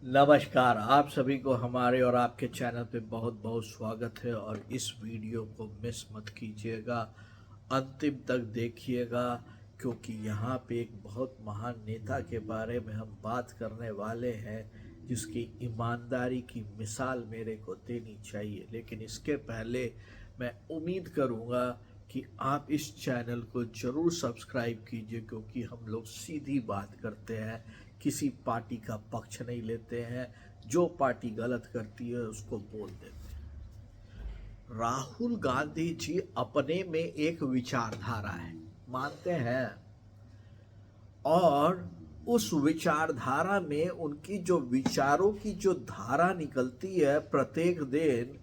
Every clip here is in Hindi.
नमस्कार। आप सभी को हमारे और आपके चैनल पे बहुत बहुत स्वागत है और इस वीडियो को मिस मत कीजिएगा, अंतिम तक देखिएगा क्योंकि यहाँ पे एक बहुत महान नेता के बारे में हम बात करने वाले हैं जिसकी ईमानदारी की मिसाल मेरे को देनी चाहिए। लेकिन इसके पहले मैं उम्मीद करूँगा कि आप इस चैनल को ज़रूर सब्सक्राइब कीजिए क्योंकि हम लोग सीधी बात करते हैं, किसी पार्टी का पक्ष नहीं लेते हैं, जो पार्टी गलत करती है उसको बोल देते हैं। राहुल गांधी जी अपने में एक विचारधारा है, मानते हैं, और उस विचारधारा में उनकी जो विचारों की जो धारा निकलती है प्रत्येक दिन,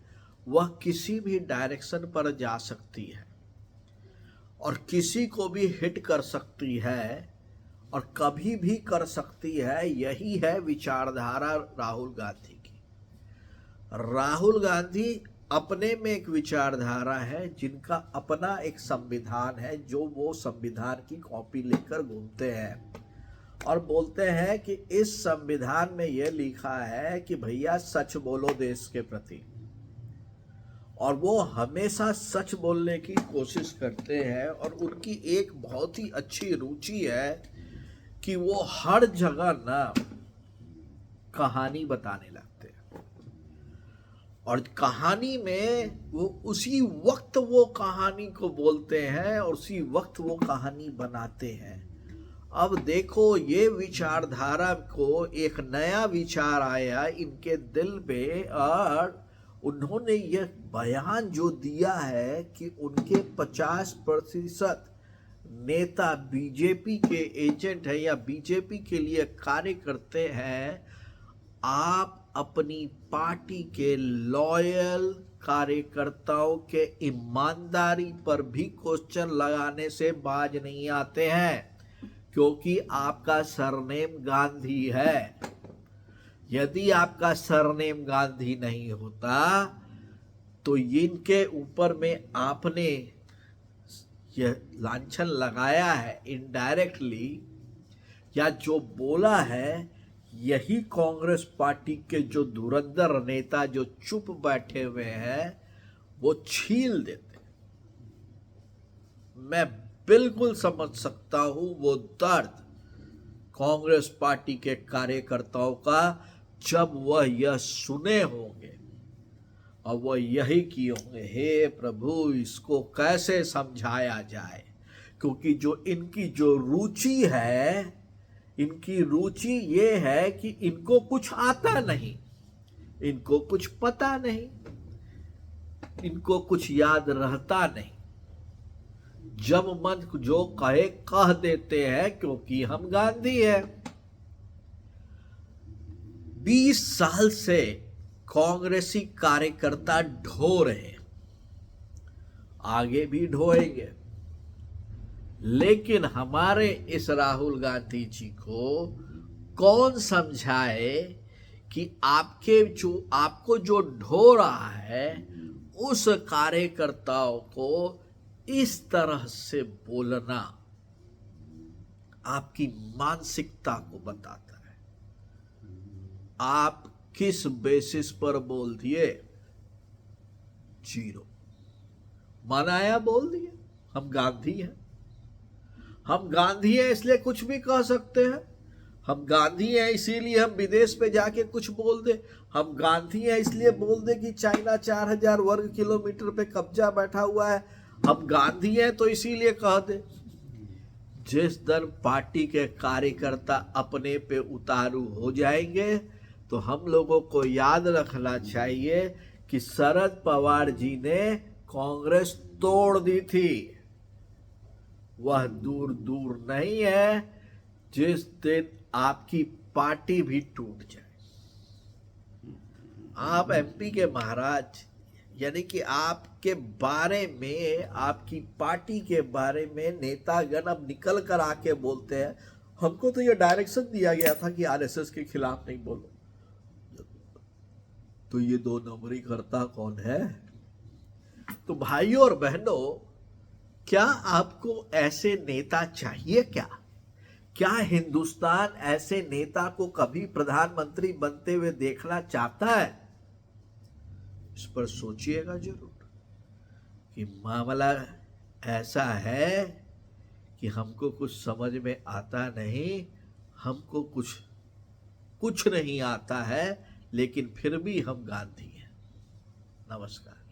वह किसी भी डायरेक्शन पर जा सकती है और किसी को भी हिट कर सकती है और कभी भी कर सकती है। यही है विचारधारा राहुल गांधी की। राहुल गांधी अपने में एक विचारधारा है, जिनका अपना एक संविधान है, जो वो संविधान की कॉपी लेकर घूमते हैं और बोलते हैं कि इस संविधान में यह लिखा है कि भैया सच बोलो देश के प्रति, और वो हमेशा सच बोलने की कोशिश करते हैं। और उनकी एक बहुत ही अच्छी रुचि है कि वो हर जगह ना कहानी बताने लगते हैं और कहानी में वो उसी वक्त वो कहानी को बोलते हैं और उसी वक्त वो कहानी बनाते हैं। अब देखो, ये विचारधारा को एक नया विचार आया इनके दिल में और उन्होंने ये बयान जो दिया है कि उनके 50% नेता बीजेपी के एजेंट है या बीजेपी के लिए कार्य करते हैं। आप अपनी पार्टी के लॉयल कार्यकर्ताओं के ईमानदारी पर भी क्वेश्चन लगाने से बाज नहीं आते हैं, क्योंकि आपका सरनेम गांधी है। यदि आपका सरनेम गांधी नहीं होता तो इनके ऊपर में आपने यह लांछन लगाया है इनडायरेक्टली, या जो बोला है, यही कांग्रेस पार्टी के जो धुरंधर नेता जो चुप बैठे हुए हैं वो छील देते। मैं बिल्कुल समझ सकता हूं वो दर्द कांग्रेस पार्टी के कार्यकर्ताओं का, जब वह यह सुने होंगे और वह यही किए होंगे, हे प्रभु इसको कैसे समझाया जाए। क्योंकि जो इनकी जो रुचि है, इनकी रुचि ये है कि इनको कुछ आता नहीं, इनको कुछ पता नहीं, इनको कुछ याद रहता नहीं, जब मन जो कहे कह देते हैं क्योंकि हम गांधी हैं। 20 साल से कांग्रेसी कार्यकर्ता ढो रहे, आगे भी ढोएंगे, लेकिन हमारे इस राहुल गांधी जी को कौन समझाए कि आपको जो ढो रहा है उस कार्यकर्ताओं को इस तरह से बोलना आपकी मानसिकता को बताता है। आप किस बेसिस पर बोल दिए? जीरो। मनाया बोल दिए हम गांधी हैं, हम गांधी हैं इसलिए कुछ भी कह सकते हैं, हम गांधी हैं इसीलिए हम विदेश पे जाके कुछ बोल दे, हम गांधी हैं इसलिए बोल दे कि चाइना 4000 वर्ग किलोमीटर पे कब्जा बैठा हुआ है, हम गांधी हैं तो इसीलिए कह दे। जिस दिन पार्टी के कार्यकर्ता अपने पे उतारू हो जाएंगे तो हम लोगों को याद रखना चाहिए कि शरद पवार जी ने कांग्रेस तोड़ दी थी। वह दूर दूर नहीं है जिस दिन आपकी पार्टी भी टूट जाए। आप एमपी के महाराज, यानी कि आपके बारे में, आपकी पार्टी के बारे में नेतागण अब निकल कर आके बोलते हैं, हमको तो यह डायरेक्शन दिया गया था कि आरएसएस के खिलाफ नहीं बोलो। तो ये 2 नंबरी करता कौन है? तो भाइयों और बहनों, क्या आपको ऐसे नेता चाहिए क्या क्या हिंदुस्तान ऐसे नेता को कभी प्रधानमंत्री बनते हुए देखना चाहता है? इस पर सोचिएगा जरूर कि मामला ऐसा है कि हमको कुछ समझ में आता नहीं, हमको कुछ नहीं आता है, लेकिन फिर भी हम गांधी हैं। नमस्कार।